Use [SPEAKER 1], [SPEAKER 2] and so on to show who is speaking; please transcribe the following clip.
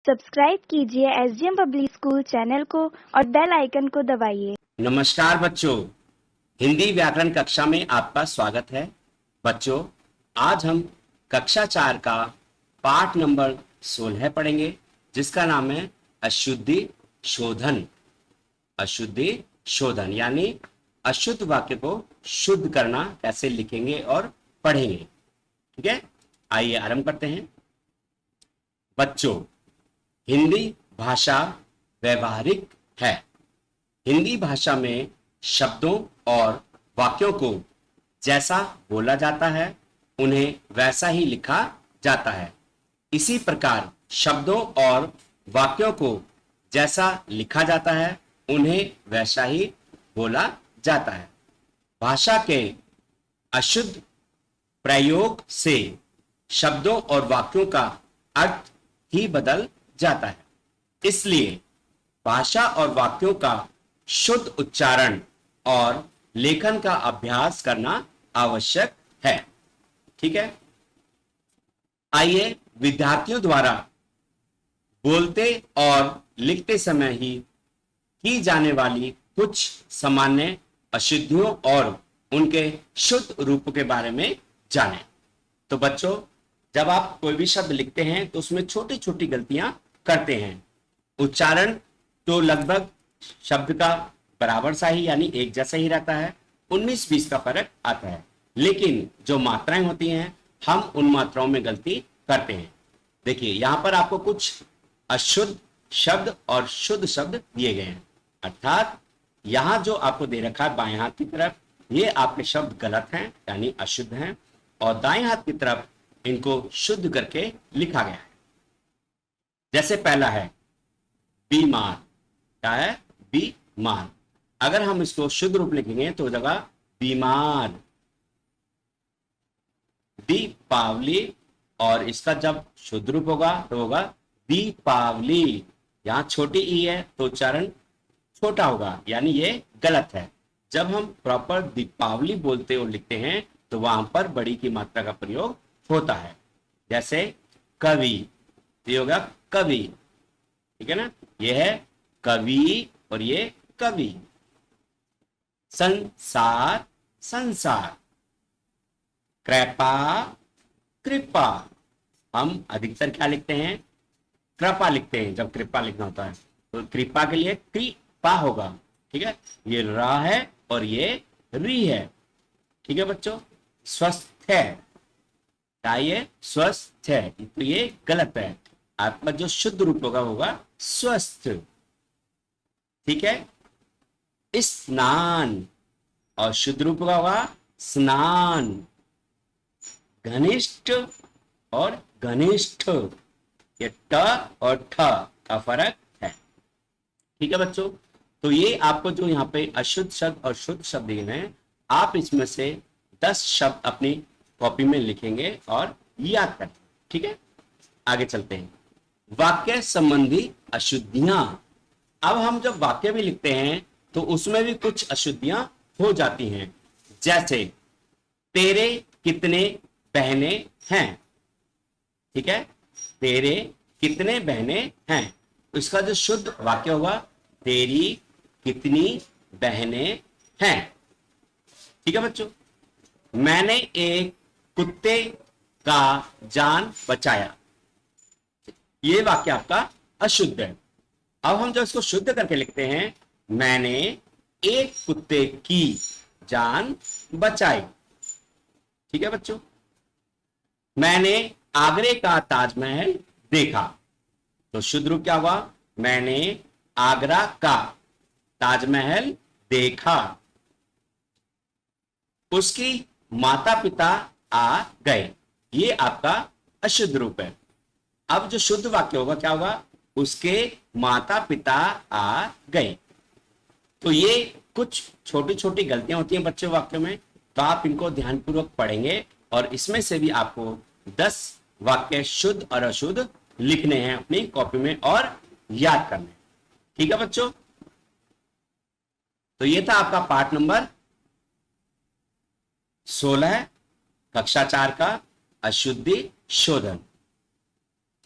[SPEAKER 1] Subscribe कीजिए SDM public school channel को और बेल आइकन को दबाइए।
[SPEAKER 2] नमस्कार बच्चों, हिंदी व्याकरण कक्षा में आपका स्वागत है। बच्चों, आज हम कक्षा 4 का पाठ नंबर 16 पढ़ेंगे, जिसका नाम है अशुद्धि शोधन। अशुद्धि शोधन यानी अशुद्ध वाक्य को शुद्ध करना कैसे लिखेंगे और पढ़ेंगे। ठीक है, आइए आरंभ करते हैं। बच्चों, हिंदी भाषा व्यवहारिक है। हिंदी भाषा में शब्दों और वाक्यों को जैसा बोला जाता है उन्हें वैसा ही लिखा जाता है। इसी प्रकार शब्दों और वाक्यों को जैसा लिखा जाता है उन्हें वैसा ही बोला जाता है। भाषा के अशुद्ध प्रयोग से शब्दों और वाक्यों का अर्थ ही बदल जाता है। इसलिए भाषा और वाक्यों का शुद्ध उच्चारण और लेखन का अभ्यास करना आवश्यक है। ठीक है, आइए विद्यार्थियों द्वारा बोलते और लिखते समय ही की जाने वाली कुछ सामान्य अशुद्धियों और उनके शुद्ध रूप के बारे में जानें। तो बच्चों, जब आप कोई भी शब्द लिखते हैं तो उसमें छोटी छोटी गलतियां करते हैं। उच्चारण तो लगभग शब्द का बराबर सा ही यानी एक जैसा ही रहता है, 19-20 का फर्क आता है। लेकिन जो मात्राएं होती हैं हम उन मात्राओं में गलती करते हैं। देखिए, यहां पर आपको कुछ अशुद्ध शब्द और शुद्ध शब्द दिए गए हैं, अर्थात यहां जो आपको दे रखा है बाएं हाथ की तरफ, ये आपके शब्द गलत हैं यानी अशुद्ध हैं, और दाएं हाथ की तरफ इनको शुद्ध करके लिखा गया है। जैसे पहला है बीमार। क्या है? बीमार। अगर हम इसको शुद्ध रूप लिखेंगे तो हो जाएगा बीमार। दीपावली, और इसका जब शुद्ध रूप होगा तो होगा दीपावली। यहां छोटी ई है तो उच्चारण छोटा होगा यानी ये गलत है। जब हम प्रॉपर दीपावली बोलते और लिखते हैं तो वहां पर बड़ी की मात्रा का प्रयोग होता है। जैसे कवि, ये होगा कवि। ठीक है ना, ये है कवि और ये कवि। संसार, संसार। कृपा, कृपा। हम अधिकतर क्या लिखते हैं? कृपा लिखते हैं जब कृपा लिखना होता है, तो कृपा के लिए कृपा होगा। ठीक है, ये रा है और ये री है। ठीक है बच्चों, स्वस्थ है, ये स्वस्थ है, तो ये गलत है। आपका जो शुद्ध रूप होगा स्वस्थ। ठीक है, स्नान, और शुद्ध रूप होगा स्नान। घनिष्ठ और घनिष्ठ, ये ट और ठ का फर्क है। ठीक है बच्चों, तो ये आपको जो यहाँ पे अशुद्ध शब्द और शुद्ध शब्द दिए हैं, आप इसमें से 10 शब्द अपनी कॉपी में लिखेंगे और याद करें। ठीक है, आगे चलते हैं। वाक्य संबंधी अशुद्धियां। अब हम जब वाक्य भी लिखते हैं तो उसमें भी कुछ अशुद्धियां हो जाती हैं। जैसे तेरे कितने बहने हैं। ठीक है, तेरे कितने बहने हैं, इसका जो शुद्ध वाक्य होगा तेरी कितनी बहने हैं। ठीक है बच्चों, मैंने एक कुत्ते का जान बचाया। ये वाक्य आपका अशुद्ध है। अब हम जब इसको शुद्ध करके लिखते हैं, मैंने एक कुत्ते की जान बचाई। ठीक है बच्चों, मैंने आगरे का ताजमहल देखा, तो शुद्ध रूप क्या हुआ? मैंने आगरा का ताजमहल देखा। उसकी माता पिता आ गए, ये आपका अशुद्ध रूप है। अब जो शुद्ध वाक्य होगा क्या होगा? उसके माता पिता आ गए। तो ये कुछ छोटी छोटी गलतियां होती हैं बच्चे वाक्य में, तो आप इनको ध्यानपूर्वक पढ़ेंगे और इसमें से भी आपको 10 वाक्य शुद्ध और अशुद्ध लिखने हैं अपनी कॉपी में और याद करने। ठीक है बच्चों, तो ये था आपका पाठ नंबर 16 कक्षा 4 का अशुद्धि शोधन।